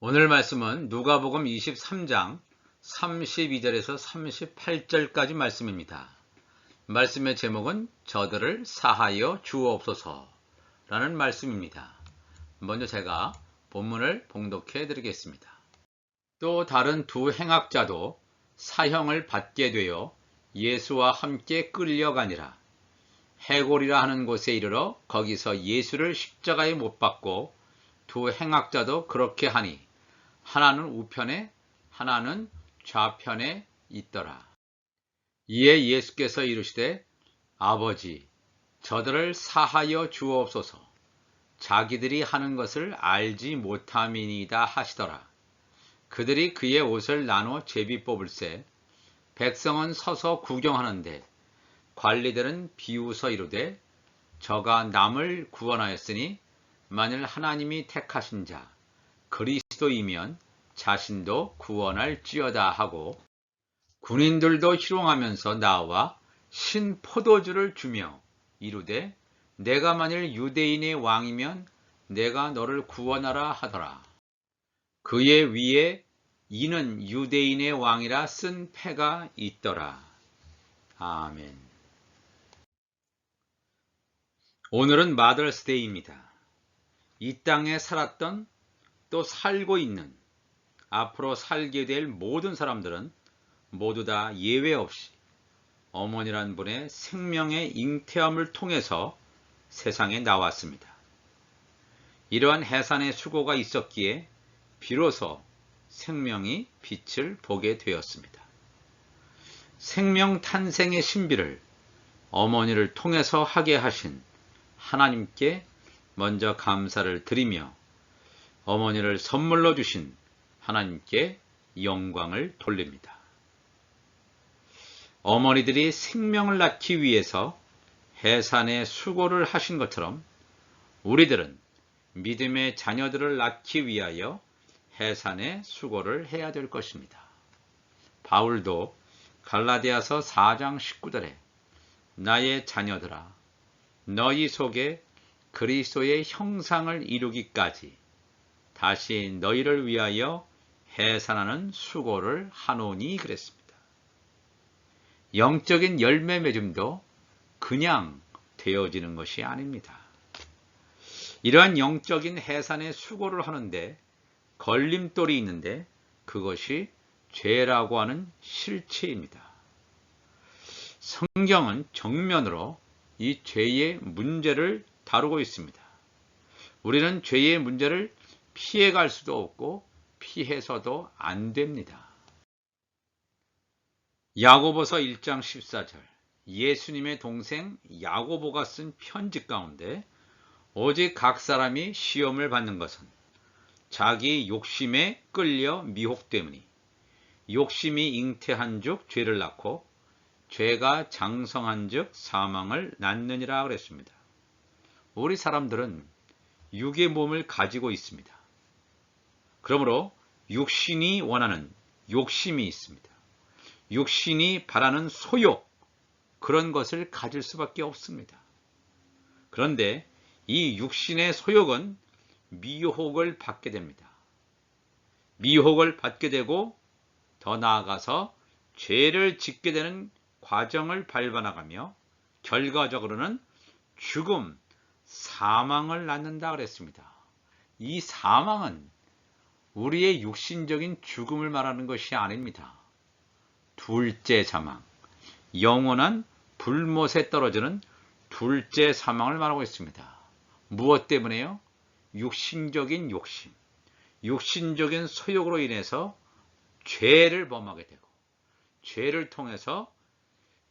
오늘 말씀은 누가복음 23장 32절에서 38절까지 말씀입니다. 말씀의 제목은 저들을 사하여 주옵소서라는 말씀입니다. 먼저 제가 본문을 봉독해 드리겠습니다. 또 다른 두 행악자도 사형을 받게 되어 예수와 함께 끌려가니라. 해골이라 하는 곳에 이르러 거기서 예수를 십자가에 못 박고 두 행악자도 그렇게 하니 하나는 우편에 하나는 좌편에 있더라. 이에 예수께서 이르시되 아버지 저들을 사하여 주옵소서. 자기들이 하는 것을 알지 못함이니이다 하시더라. 그들이 그의 옷을 나눠 제비 뽑을새 백성은 서서 구경하는데 관리들은 비웃어 이르되 저가 남을 구원하였으니 만일 하나님이 택하신 자 그리스도이면 자신도 구원할지어다 하고 군인들도 희롱하면서 나와 신 포도주를 주며 이르되 내가 만일 유대인의 왕이면 내가 너를 구원하라 하더라. 그의 위에 이는 유대인의 왕이라 쓴 패가 있더라. 아멘. 오늘은 마더스데이입니다. 이 땅에 살았던 또 살고 있는 앞으로 살게 될 모든 사람들은 모두 다 예외 없이 어머니란 분의 생명의 잉태함을 통해서 세상에 나왔습니다. 이러한 해산의 수고가 있었기에 비로소 생명이 빛을 보게 되었습니다. 생명 탄생의 신비를 어머니를 통해서 하게 하신 하나님께 먼저 감사를 드리며 어머니를 선물로 주신 하나님께 영광을 돌립니다. 어머니들이 생명을 낳기 위해서 해산의 수고를 하신 것처럼 우리들은 믿음의 자녀들을 낳기 위하여 해산의 수고를 해야 될 것입니다. 바울도 갈라디아서 4장 19절에 나의 자녀들아 너희 속에 그리스도의 형상을 이루기까지 다시 너희를 위하여 해산하는 수고를 하노니 그랬습니다. 영적인 열매 맺음도 그냥 되어지는 것이 아닙니다. 이러한 영적인 해산의 수고를 하는데 걸림돌이 있는데 그것이 죄라고 하는 실체입니다. 성경은 정면으로 이 죄의 문제를 다루고 있습니다. 우리는 죄의 문제를 피해갈 수도 없고 피해서도 안 됩니다. 야고보서 1장 14절 예수님의 동생 야고보가 쓴 편지 가운데 오직 각 사람이 시험을 받는 것은 자기 욕심에 끌려 미혹되므니 욕심이 잉태한 즉 죄를 낳고 죄가 장성한 즉 사망을 낳느니라 그랬습니다. 우리 사람들은 육의 몸을 가지고 있습니다. 그러므로 육신이 원하는 욕심이 있습니다. 육신이 바라는 소욕, 그런 것을 가질 수밖에 없습니다. 그런데 이 육신의 소욕은 미혹을 받게 됩니다. 미혹을 받게 되고 더 나아가서 죄를 짓게 되는 과정을 밟아나가며 결과적으로는 죽음, 사망을 낳는다 그랬습니다. 이 사망은 우리의 육신적인 죽음을 말하는 것이 아닙니다. 둘째 사망, 영원한 불못에 떨어지는 둘째 사망을 말하고 있습니다. 무엇 때문에요? 육신적인 욕심, 육신적인 소욕으로 인해서 죄를 범하게 되고 죄를 통해서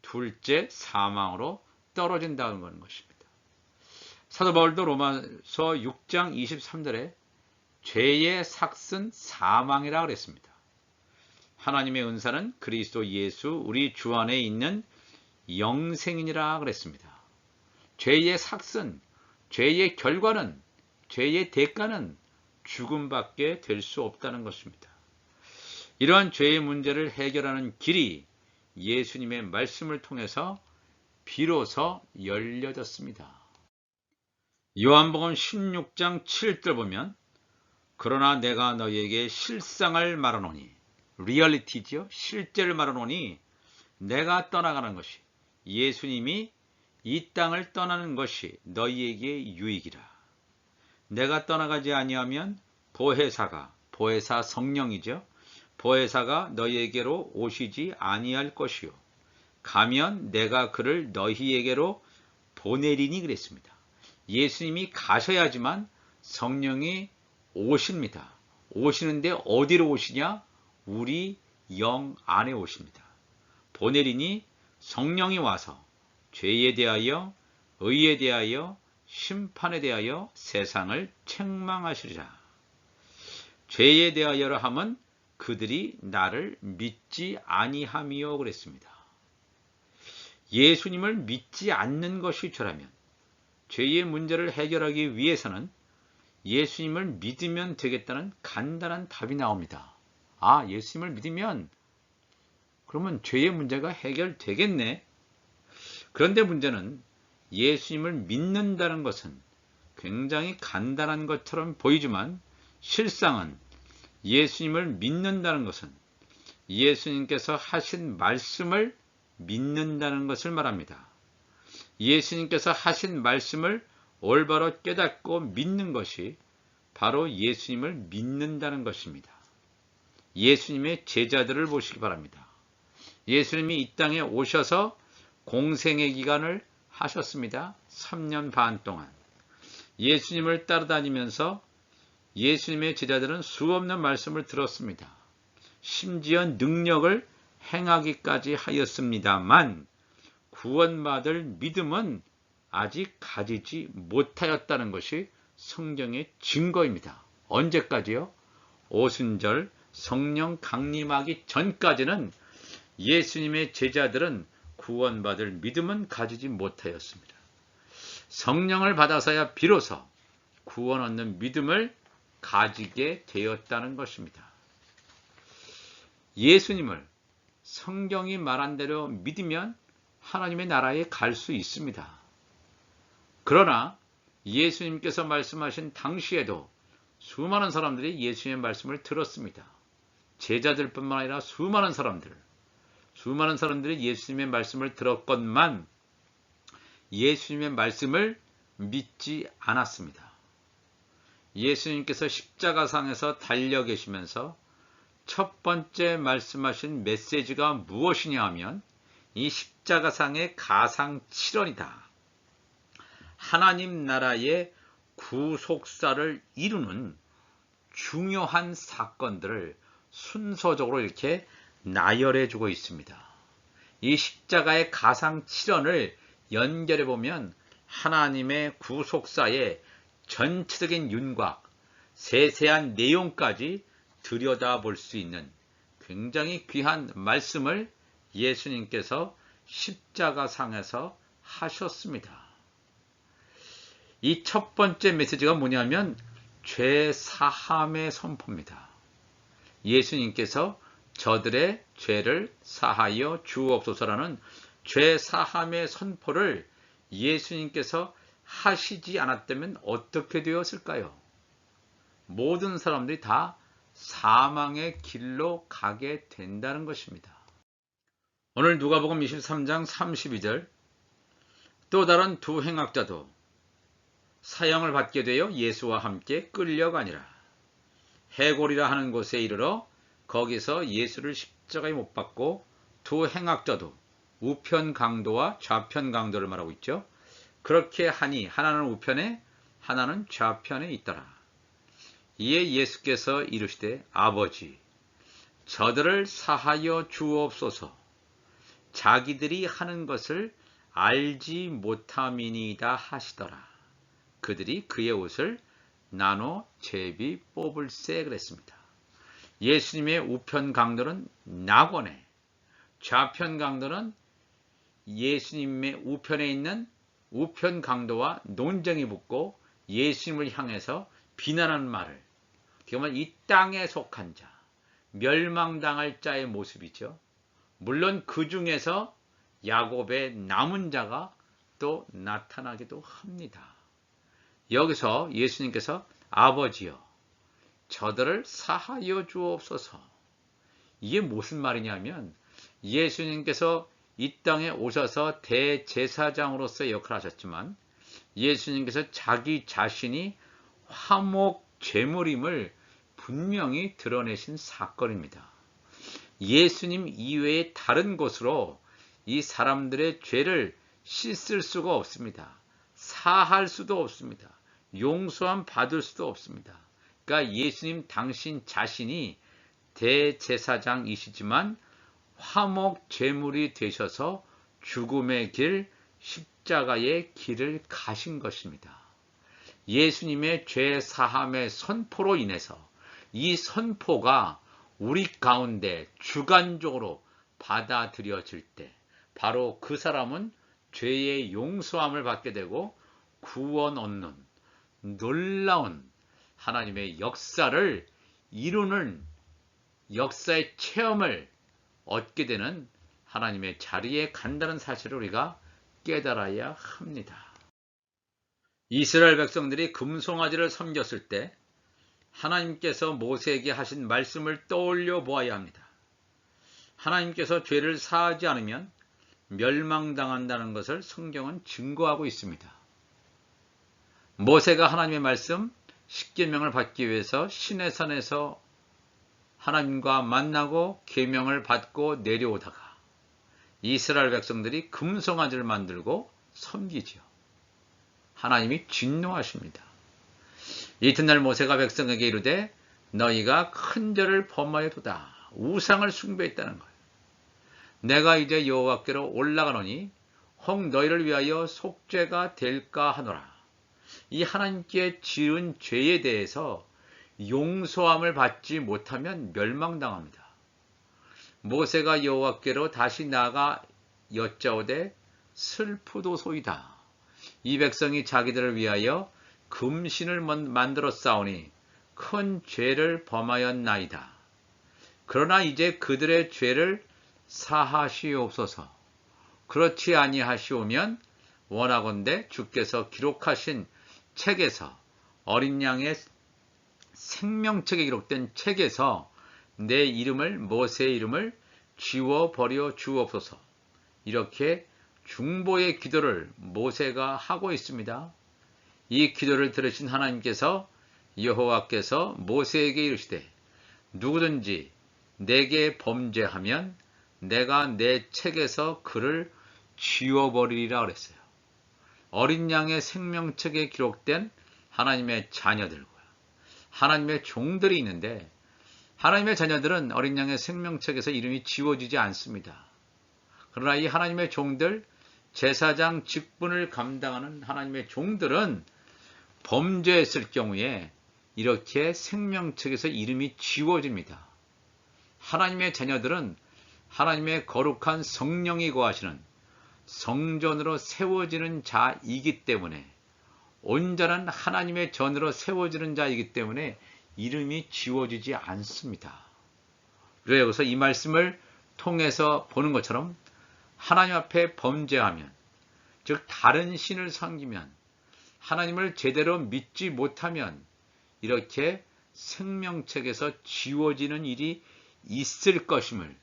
둘째 사망으로 떨어진다는 것입니다. 사도 바울도 로마서 6장 23절에 죄의 삭은 사망이라 그랬습니다. 하나님의 은사는 그리스도 예수 우리 주 안에 있는 영생이니라 그랬습니다. 죄의 삭은, 죄의 결과는, 죄의 대가는 죽음밖에 될 수 없다는 것입니다. 이러한 죄의 문제를 해결하는 길이 예수님의 말씀을 통해서 비로소 열려졌습니다. 요한복음 16장 7절 보면 그러나 내가 너희에게 실상을 말하노니, 리얼리티죠. 실제를 말하노니 내가 떠나가는 것이, 예수님이 이 땅을 떠나는 것이 너희에게 유익이라. 내가 떠나가지 아니하면 보혜사 성령이죠. 보혜사가 너희에게로 오시지 아니할 것이요, 가면 내가 그를 너희에게로 보내리니 그랬습니다. 예수님이 가셔야지만 성령이 오십니다. 오시는데 어디로 오시냐? 우리 영 안에 오십니다. 보내리니 성령이 와서 죄에 대하여, 의에 대하여, 심판에 대하여 세상을 책망하시리라. 죄에 대하여라 함은 그들이 나를 믿지 아니함이요 그랬습니다. 예수님을 믿지 않는 것이 죄라면, 죄의 문제를 해결하기 위해서는 예수님을 믿으면 되겠다는 간단한 답이 나옵니다. 아, 예수님을 믿으면 그러면 죄의 문제가 해결되겠네. 그런데 문제는 예수님을 믿는다는 것은 굉장히 간단한 것처럼 보이지만, 실상은 예수님을 믿는다는 것은 예수님께서 하신 말씀을 믿는다는 것을 말합니다. 예수님께서 하신 말씀을 올바로 깨닫고 믿는 것이 바로 예수님을 믿는다는 것입니다. 예수님의 제자들을 보시기 바랍니다. 예수님이 이 땅에 오셔서 공생의 기간을 하셨습니다. 3년 반 동안. 예수님을 따라다니면서 예수님의 제자들은 수없는 말씀을 들었습니다. 심지어 능력을 행하기까지 하였습니다만 구원받을 믿음은 아직 가지지 못하였다는 것이 성경의 증거입니다. 언제까지요? 오순절 성령 강림하기 전까지는 예수님의 제자들은 구원받을 믿음은 가지지 못하였습니다. 성령을 받아서야 비로소 구원 얻는 믿음을 가지게 되었다는 것입니다. 예수님을 성경이 말한 대로 믿으면 하나님의 나라에 갈 수 있습니다. 그러나 예수님께서 말씀하신 당시에도 수많은 사람들이 예수님의 말씀을 들었습니다. 제자들뿐만 아니라 수많은 사람들이 예수님의 말씀을 들었건만 예수님의 말씀을 믿지 않았습니다. 예수님께서 십자가상에서 달려 계시면서 첫 번째 말씀하신 메시지가 무엇이냐 하면 이 십자가상의 가상칠언이다. 하나님 나라의 구속사를 이루는 중요한 사건들을 순서적으로 이렇게 나열해 주고 있습니다. 이 십자가의 가상칠언을 연결해 보면 하나님의 구속사의 전체적인 윤곽, 세세한 내용까지 들여다볼 수 있는 굉장히 귀한 말씀을 예수님께서 십자가상에서 하셨습니다. 이 첫 번째 메시지가 뭐냐면 죄 사함의 선포입니다. 예수님께서 저들의 죄를 사하여 주옵소서라는 죄 사함의 선포를 예수님께서 하시지 않았다면 어떻게 되었을까요? 모든 사람들이 다 사망의 길로 가게 된다는 것입니다. 오늘 누가복음 23장 32절, 또 다른 두 행악자도 사형을 받게 되어 예수와 함께 끌려가니라. 해골이라 하는 곳에 이르러 거기서 예수를 십자가에 못 박고 두 행악자도 우편 강도와 좌편 강도를 말하고 있죠. 그렇게 하니 하나는 우편에 하나는 좌편에 있더라. 이에 예수께서 이르시되 아버지 저들을 사하여 주옵소서. 자기들이 하는 것을 알지 못함이니이다 하시더라. 그들이 그의 옷을 나눠 제비 뽑을세 그랬습니다. 예수님의 우편 강도는 낙원에, 좌편 강도는 예수님의 우편에 있는 우편 강도와 논쟁이 붙고 예수님을 향해서 비난하는 말을, 그러면 이 땅에 속한 자, 멸망당할 자의 모습이죠. 물론 그 중에서 야곱의 남은 자가 또 나타나기도 합니다. 여기서 예수님께서 아버지여 저들을 사하여 주옵소서. 이게 무슨 말이냐면 예수님께서 이 땅에 오셔서 대제사장으로서 역할을 하셨지만 예수님께서 자기 자신이 화목 제물임을 분명히 드러내신 사건입니다. 예수님 이외의 다른 곳으로 이 사람들의 죄를 씻을 수가 없습니다. 사할 수도 없습니다. 용서함 받을 수도 없습니다. 그러니까 예수님 당신 자신이 대제사장이시지만 화목 제물이 되셔서 죽음의 길, 십자가의 길을 가신 것입니다. 예수님의 죄 사함의 선포로 인해서 이 선포가 우리 가운데 주관적으로 받아들여질 때 바로 그 사람은 죄의 용서함을 받게 되고 구원 얻는 놀라운 하나님의 역사를 이루는 역사의 체험을 얻게 되는 하나님의 자리에 간다는 사실을 우리가 깨달아야 합니다. 이스라엘 백성들이 금송아지를 섬겼을 때 하나님께서 모세에게 하신 말씀을 떠올려 보아야 합니다. 하나님께서 죄를 사하지 않으면 멸망당한다는 것을 성경은 증거하고 있습니다. 모세가 하나님의 말씀 십계명을 받기 위해서 시내산에서 하나님과 만나고 계명을 받고 내려오다가 이스라엘 백성들이 금송아지를 만들고 섬기지요. 하나님이 진노하십니다. 이튿날 모세가 백성에게 이르되 너희가 큰 죄를 범하였도다. 우상을 숭배했다는 거예요. 내가 이제 여호와께로 올라가노니 혹 너희를 위하여 속죄가 될까 하노라. 이 하나님께 지은 죄에 대해서 용서함을 받지 못하면 멸망당합니다. 모세가 여호와께로 다시 나아가 여짜오되 슬프도소이다. 이 백성이 자기들을 위하여 금신을 만들어 싸우니 큰 죄를 범하였나이다. 그러나 이제 그들의 죄를 사하시옵소서. 그렇지 아니하시오면 원하건대 주께서 기록하신 책에서 어린 양의 생명책에 기록된 책에서 내 이름을 모세의 이름을 지워버려 주옵소서. 이렇게 중보의 기도를 모세가 하고 있습니다. 이 기도를 들으신 하나님께서 여호와께서 모세에게 이르시되 누구든지 내게 범죄하면 내가 내 책에서 그를 지워버리리라 그랬어요. 어린 양의 생명책에 기록된 하나님의 자녀들고요. 하나님의 종들이 있는데 하나님의 자녀들은 어린 양의 생명책에서 이름이 지워지지 않습니다. 그러나 이 하나님의 종들, 제사장 직분을 감당하는 하나님의 종들은 범죄했을 경우에 이렇게 생명책에서 이름이 지워집니다. 하나님의 자녀들은 하나님의 거룩한 성령이 거하시는 성전으로 세워지는 자이기 때문에 온전한 하나님의 전으로 세워지는 자이기 때문에 이름이 지워지지 않습니다. 그래서 여기서 이 말씀을 통해서 보는 것처럼 하나님 앞에 범죄하면, 즉 다른 신을 섬기면, 하나님을 제대로 믿지 못하면 이렇게 생명책에서 지워지는 일이 있을 것임을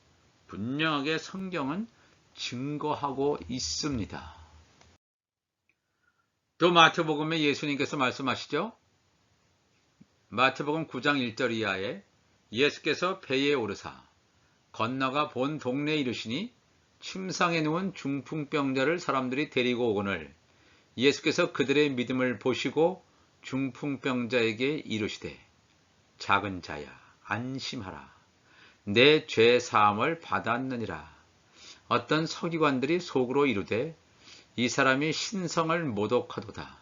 분명하게 성경은 증거하고 있습니다. 또 마태복음에 예수님께서 말씀하시죠. 마태복음 9장 1절 이하에 예수께서 배에 오르사 건너가 본 동네에 이르시니 침상에 누운 중풍병자를 사람들이 데리고 오거늘 예수께서 그들의 믿음을 보시고 중풍병자에게 이르시되 작은 자야 안심하라. 내 죄 사함을 받았느니라. 어떤 서기관들이 속으로 이르되 이 사람이 신성을 모독하도다.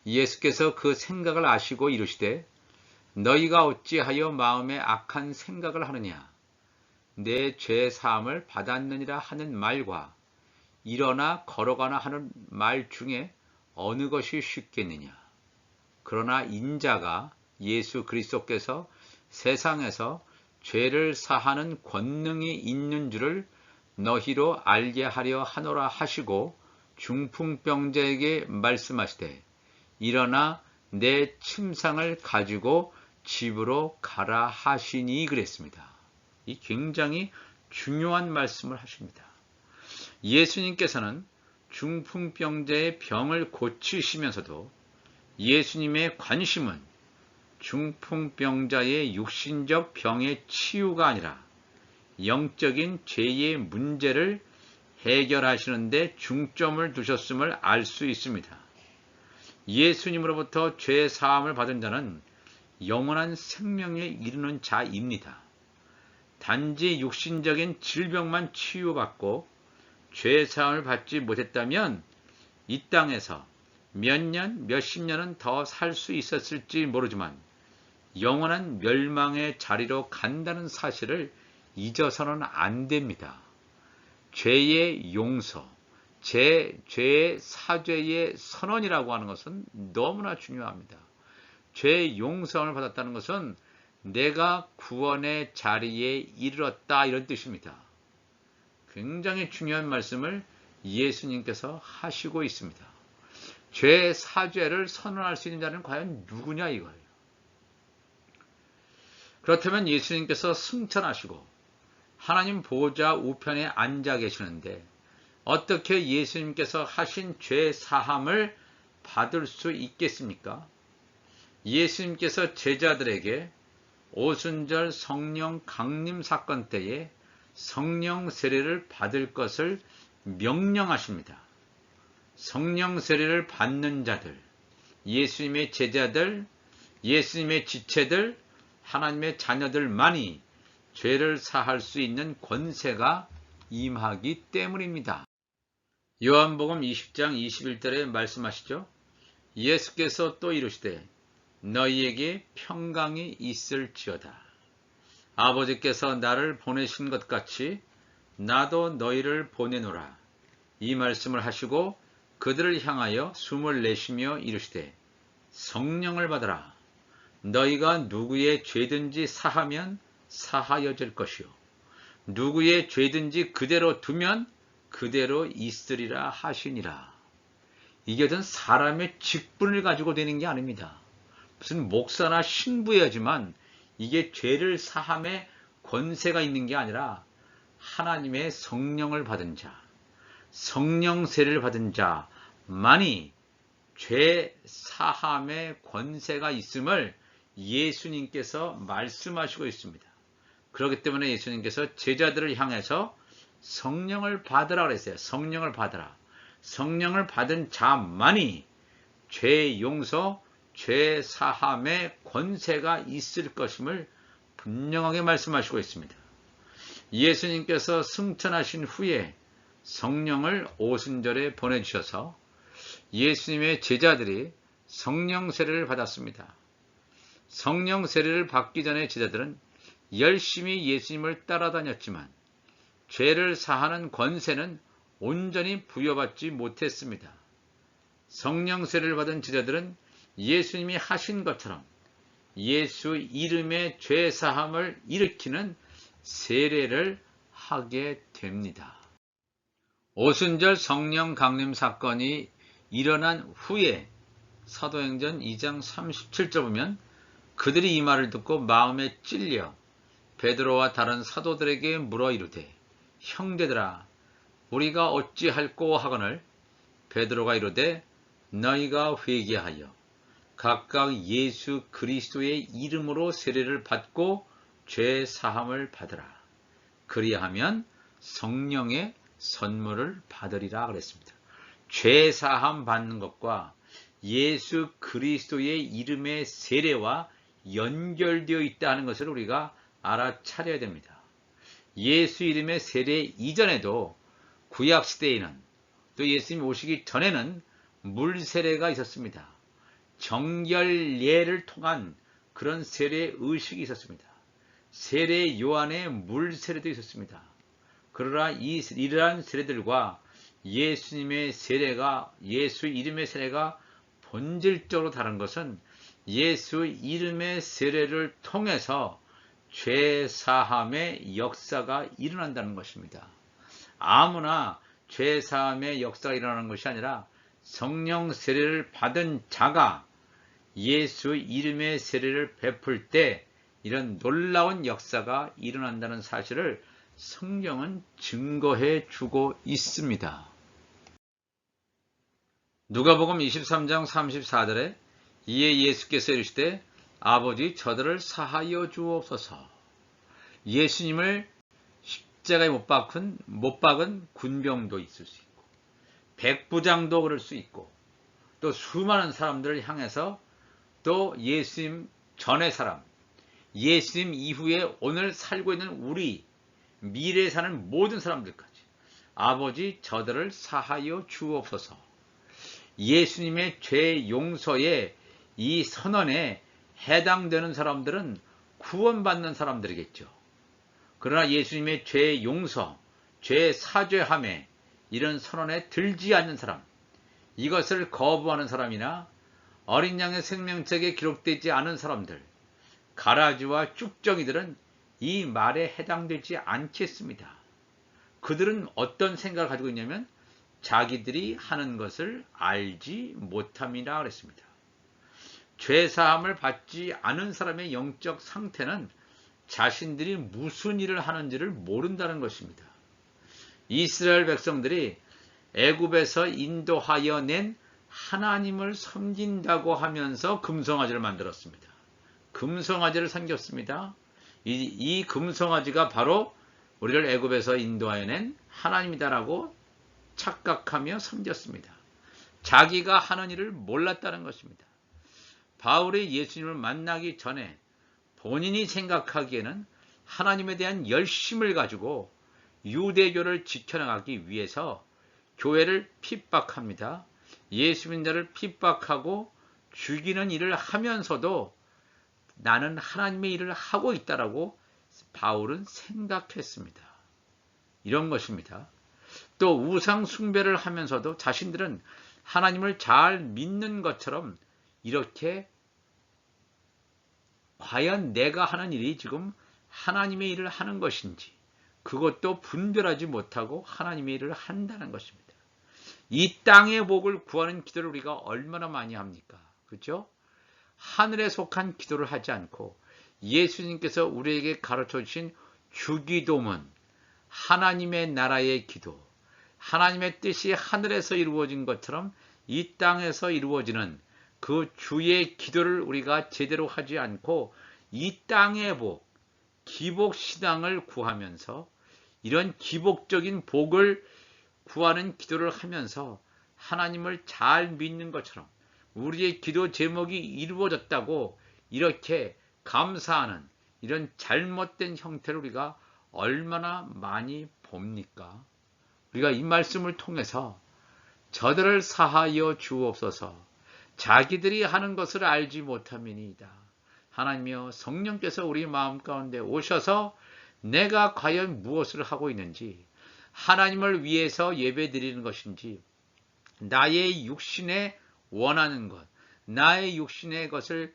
예수께서 그 생각을 아시고 이르시되 너희가 어찌하여 마음에 악한 생각을 하느냐. 내 죄 사함을 받았느니라 하는 말과 일어나 걸어가나 하는 말 중에 어느 것이 쉽겠느냐. 그러나 인자가 예수 그리스도께서 세상에서 죄를 사하는 권능이 있는 줄을 너희로 알게 하려 하노라 하시고 중풍병자에게 말씀하시되 일어나 내 침상을 가지고 집으로 가라 하시니 그랬습니다. 이 굉장히 중요한 말씀을 하십니다. 예수님께서는 중풍병자의 병을 고치시면서도 예수님의 관심은 중풍병자의 육신적 병의 치유가 아니라 영적인 죄의 문제를 해결하시는 데 중점을 두셨음을 알 수 있습니다. 예수님으로부터 죄 사함을 받은 자는 영원한 생명에 이르는 자입니다. 단지 육신적인 질병만 치유받고 죄 사함을 받지 못했다면 이 땅에서 몇 년, 몇십 년은 더 살 수 있었을지 모르지만 영원한 멸망의 자리로 간다는 사실을 잊어서는 안 됩니다. 죄의 용서, 죄의 사죄의 선언이라고 하는 것은 너무나 중요합니다. 죄의 용서를 받았다는 것은 내가 구원의 자리에 이르렀다 이런 뜻입니다. 굉장히 중요한 말씀을 예수님께서 하시고 있습니다. 죄 사죄를 선언할 수 있는 자는 과연 누구냐 이거예요. 그렇다면 예수님께서 승천하시고 하나님 보좌 우편에 앉아 계시는데 어떻게 예수님께서 하신 죄 사함을 받을 수 있겠습니까? 예수님께서 제자들에게 오순절 성령 강림 사건 때에 성령 세례를 받을 것을 명령하십니다. 성령 세례를 받는 자들, 예수님의 제자들, 예수님의 지체들, 하나님의 자녀들만이 죄를 사할 수 있는 권세가 임하기 때문입니다. 요한복음 20장 21절에 말씀하시죠. 예수께서 또 이르시되 너희에게 평강이 있을지어다. 아버지께서 나를 보내신 것 같이 나도 너희를 보내노라. 이 말씀을 하시고 그들을 향하여 숨을 내쉬며 이르시되 성령을 받아라. 너희가 누구의 죄든지 사하면 사하여질 것이요 누구의 죄든지 그대로 두면 그대로 있으리라 하시니라. 이게 어떤 사람의 직분을 가지고 되는 게 아닙니다. 무슨 목사나 신부여야지만 이게 죄를 사함에 권세가 있는 게 아니라 하나님의 성령을 받은 자, 성령 세례를 받은 자만이 죄 사함의 권세가 있음을 예수님께서 말씀하시고 있습니다. 그렇기 때문에 예수님께서 제자들을 향해서 성령을 받으라 그랬어요. 성령을 받으라. 성령을 받은 자만이 죄 용서, 죄 사함의 권세가 있을 것임을 분명하게 말씀하시고 있습니다. 예수님께서 승천하신 후에 성령을 오순절에 보내주셔서 예수님의 제자들이 성령 세례를 받았습니다. 성령 세례를 받기 전에 제자들은 열심히 예수님을 따라다녔지만 죄를 사하는 권세는 온전히 부여받지 못했습니다. 성령 세례를 받은 제자들은 예수님이 하신 것처럼 예수 이름의 죄 사함을 일으키는 세례를 하게 됩니다. 오순절 성령 강림 사건이 일어난 후에 사도행전 2장 37절 보면 그들이 이 말을 듣고 마음에 찔려 베드로와 다른 사도들에게 물어 이르되 형제들아 우리가 어찌할꼬 하거늘 베드로가 이르되 너희가 회개하여 각각 예수 그리스도의 이름으로 세례를 받고 죄 사함을 받으라. 그리하면 성령의 선물을 받으리라 그랬습니다. 죄 사함 받는 것과 예수 그리스도의 이름의 세례와 연결되어 있다는 것을 우리가 알아차려야 됩니다. 예수 이름의 세례 이전에도 구약시대에는 또 예수님 오시기 전에는 물 세례가 있었습니다. 정결례를 통한 그런 세례 의식이 있었습니다. 세례 요한의 물 세례도 있었습니다. 그러나 이러한 세례들과 예수님의 세례가 예수 이름의 세례가 본질적으로 다른 것은 예수 이름의 세례를 통해서 죄 사함의 역사가 일어난다는 것입니다. 아무나 죄 사함의 역사가 일어나는 것이 아니라 성령 세례를 받은 자가 예수 이름의 세례를 베풀 때 이런 놀라운 역사가 일어난다는 사실을 성경은 증거해 주고 있습니다. 누가복음 23장 34절에 이에 예수께서 이르시되 아버지 저들을 사하여 주옵소서. 예수님을 십자가에 못 박은 군병도 있을 수 있고 백부장도 그럴 수 있고 또 수많은 사람들을 향해서 또 예수님 전의 사람, 예수님 이후에 오늘 살고 있는 우리 미래에 사는 모든 사람들까지 아버지 저들을 사하여 주옵소서. 예수님의 죄 용서에 이 선언에 해당되는 사람들은 구원받는 사람들이겠죠. 그러나 예수님의 죄 용서, 죄 사죄함에 이런 선언에 들지 않는 사람, 이것을 거부하는 사람이나 어린 양의 생명책에 기록되지 않은 사람들, 가라지와 쭉정이들은 이 말에 해당되지 않겠습니다. 그들은 어떤 생각을 가지고 있냐면 자기들이 하는 것을 알지 못함이라 그랬습니다. 죄사함을 받지 않은 사람의 영적 상태는 자신들이 무슨 일을 하는지를 모른다는 것입니다. 이스라엘 백성들이 애굽에서 인도하여 낸 하나님을 섬긴다고 하면서 금송아지를 만들었습니다. 금송아지를 섬겼습니다. 이 금송아지가 바로 우리를 애굽에서 인도하여 낸 하나님이다라고 착각하며 섬겼습니다. 자기가 하는 일을 몰랐다는 것입니다. 바울이 예수님을 만나기 전에 본인이 생각하기에는 하나님에 대한 열심을 가지고 유대교를 지켜나가기 위해서 교회를 핍박합니다. 예수 믿는 핍박하고 죽이는 일을 하면서도 나는 하나님의 일을 하고 있다라고 바울은 생각했습니다. 이런 것입니다. 또 우상 숭배를 하면서도 자신들은 하나님을 잘 믿는 것처럼 이렇게 과연 내가 하는 일이 지금 하나님의 일을 하는 것인지 그것도 분별하지 못하고 하나님의 일을 한다는 것입니다. 이 땅의 복을 구하는 기도를 우리가 얼마나 많이 합니까? 그렇죠? 하늘에 속한 기도를 하지 않고 예수님께서 우리에게 가르쳐 주신 주기도문, 하나님의 나라의 기도, 하나님의 뜻이 하늘에서 이루어진 것처럼 이 땅에서 이루어지는 그 주의 기도를 우리가 제대로 하지 않고 이 땅의 복, 기복신앙을 구하면서 이런 기복적인 복을 구하는 기도를 하면서 하나님을 잘 믿는 것처럼 우리의 기도 제목이 이루어졌다고 이렇게 감사하는 이런 잘못된 형태를 우리가 얼마나 많이 봅니까? 우리가 이 말씀을 통해서 저들을 사하여 주옵소서. 자기들이 하는 것을 알지 못함이니이다. 하나님이여 성령께서 우리 마음 가운데 오셔서 내가 과연 무엇을 하고 있는지, 하나님을 위해서 예배 드리는 것인지, 나의 육신에 원하는 것, 나의 육신의 것을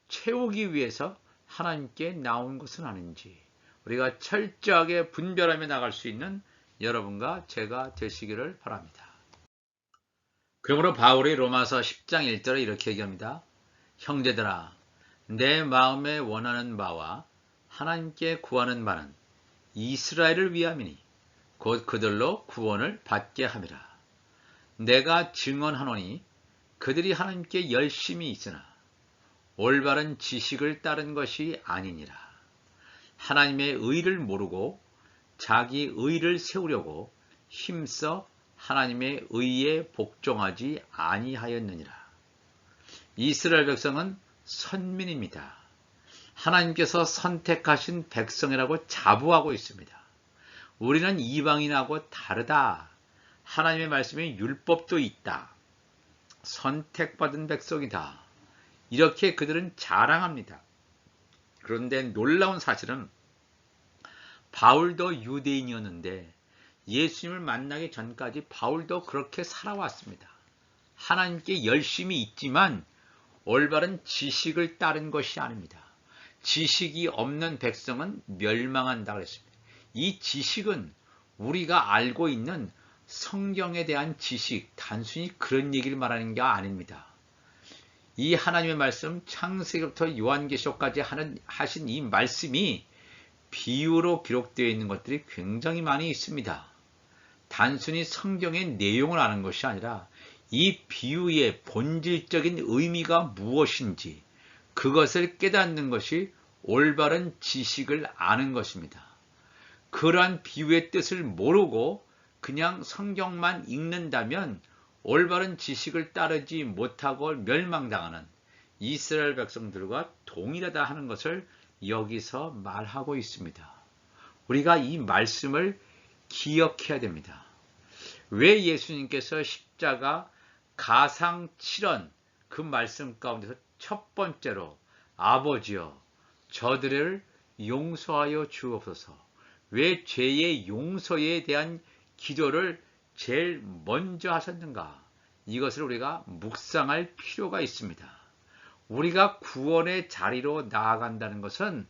채우기 위해서 하나님께 나온 것은 아닌지 우리가 철저하게 분별하며 나갈 수 있는 여러분과 제가 되시기를 바랍니다. 그러므로 바울이 로마서 10장 1절에 이렇게 얘기합니다. 형제들아, 내 마음에 원하는 바와 하나님께 구하는 바는 이스라엘을 위함이니 곧 그들로 구원을 받게 함이라. 내가 증언하노니 그들이 하나님께 열심히 있으나 올바른 지식을 따른 것이 아니니라. 하나님의 의를 모르고 자기 의를 세우려고 힘써 하나님의 의에 복종하지 아니하였느니라. 이스라엘 백성은 선민입니다. 하나님께서 선택하신 백성이라고 자부하고 있습니다. 우리는 이방인하고 다르다. 하나님의 말씀에 율법도 있다. 선택받은 백성이다. 이렇게 그들은 자랑합니다. 그런데 놀라운 사실은 바울도 유대인이었는데 예수님을 만나기 전까지 바울도 그렇게 살아왔습니다. 하나님께 열심히 있지만 올바른 지식을 따른 것이 아닙니다. 지식이 없는 백성은 멸망한다 그랬습니다. 이 지식은 우리가 알고 있는 성경에 대한 지식, 단순히 그런 얘기를 말하는 게 아닙니다. 이 하나님의 말씀 창세기부터 요한계시록까지 하신 이 말씀이 비유로 기록되어 있는 것들이 굉장히 많이 있습니다. 단순히 성경의 내용을 아는 것이 아니라 이 비유의 본질적인 의미가 무엇인지 그것을 깨닫는 것이 올바른 지식을 아는 것입니다. 그러한 비유의 뜻을 모르고 그냥 성경만 읽는다면 올바른 지식을 따르지 못하고 멸망당하는 이스라엘 백성들과 동일하다 하는 것을 여기서 말하고 있습니다. 우리가 이 말씀을 기억해야 됩니다. 왜 예수님께서 십자가 가상칠언 그 말씀 가운데서 첫 번째로 아버지여 저들을 용서하여 주옵소서, 왜 죄의 용서에 대한 기도를 제일 먼저 하셨는가? 이것을 우리가 묵상할 필요가 있습니다. 우리가 구원의 자리로 나아간다는 것은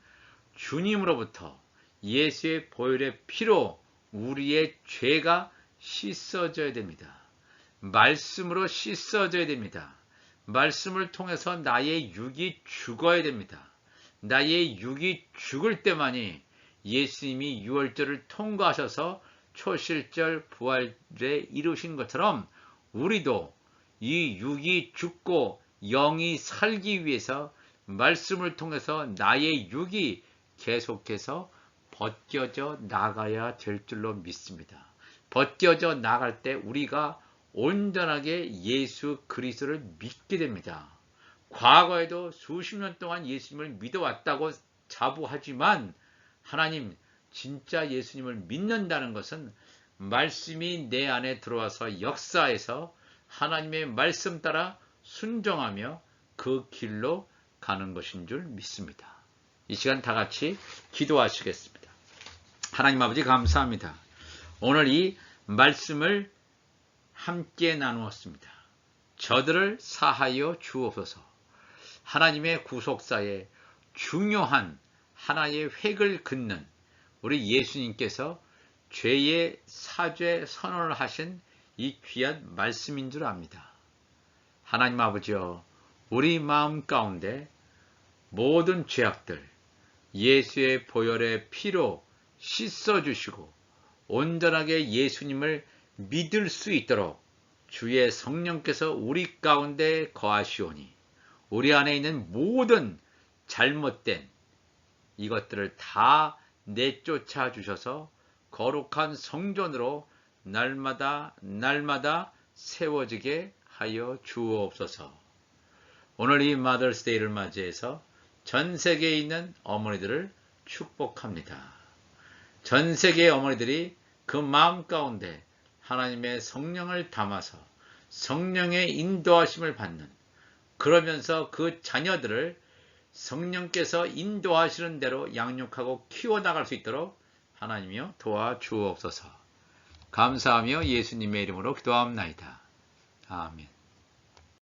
주님으로부터 예수의 보혈의 피로 우리의 죄가 씻어져야 됩니다. 말씀으로 씻어져야 됩니다. 말씀을 통해서 나의 육이 죽어야 됩니다. 나의 육이 죽을 때만이 예수님이 유월절을 통과하셔서 초실절 부활에 이루신 것처럼 우리도 이 육이 죽고 영이 살기 위해서 말씀을 통해서 나의 육이 계속해서 벗겨져 나가야 될 줄로 믿습니다. 벗겨져 나갈 때 우리가 온전하게 예수 그리스도를 믿게 됩니다. 과거에도 수십 년 동안 예수님을 믿어왔다고 자부하지만 하나님 진짜 예수님을 믿는다는 것은 말씀이 내 안에 들어와서 역사해서 하나님의 말씀 따라 순종하며 그 길로 가는 것인 줄 믿습니다. 이 시간 다 같이 기도하시겠습니다. 하나님 아버지 감사합니다. 오늘 이 말씀을 함께 나누었습니다. 저들을 사하여 주옵소서. 하나님의 구속사에 중요한 하나의 획을 긋는 우리 예수님께서 죄의 사죄 선언을 하신 이 귀한 말씀인 줄 압니다. 하나님 아버지여, 우리 마음 가운데 모든 죄악들 예수의 보혈의 피로 씻어주시고 온전하게 예수님을 믿을 수 있도록 주의 성령께서 우리 가운데 거하시오니 우리 안에 있는 모든 잘못된 이것들을 다 내쫓아 주셔서 거룩한 성전으로 날마다 세워지게 하여 주옵소서. 오늘 이 마더스데이를 맞이해서 전 세계에 있는 어머니들을 축복합니다. 전 세계의 어머니들이 그 마음 가운데 하나님의 성령을 담아서 성령의 인도하심을 받는, 그러면서 그 자녀들을 성령께서 인도하시는 대로 양육하고 키워나갈 수 있도록 하나님이여 도와주옵소서. 감사하며 예수님의 이름으로 기도합나이다. 아멘.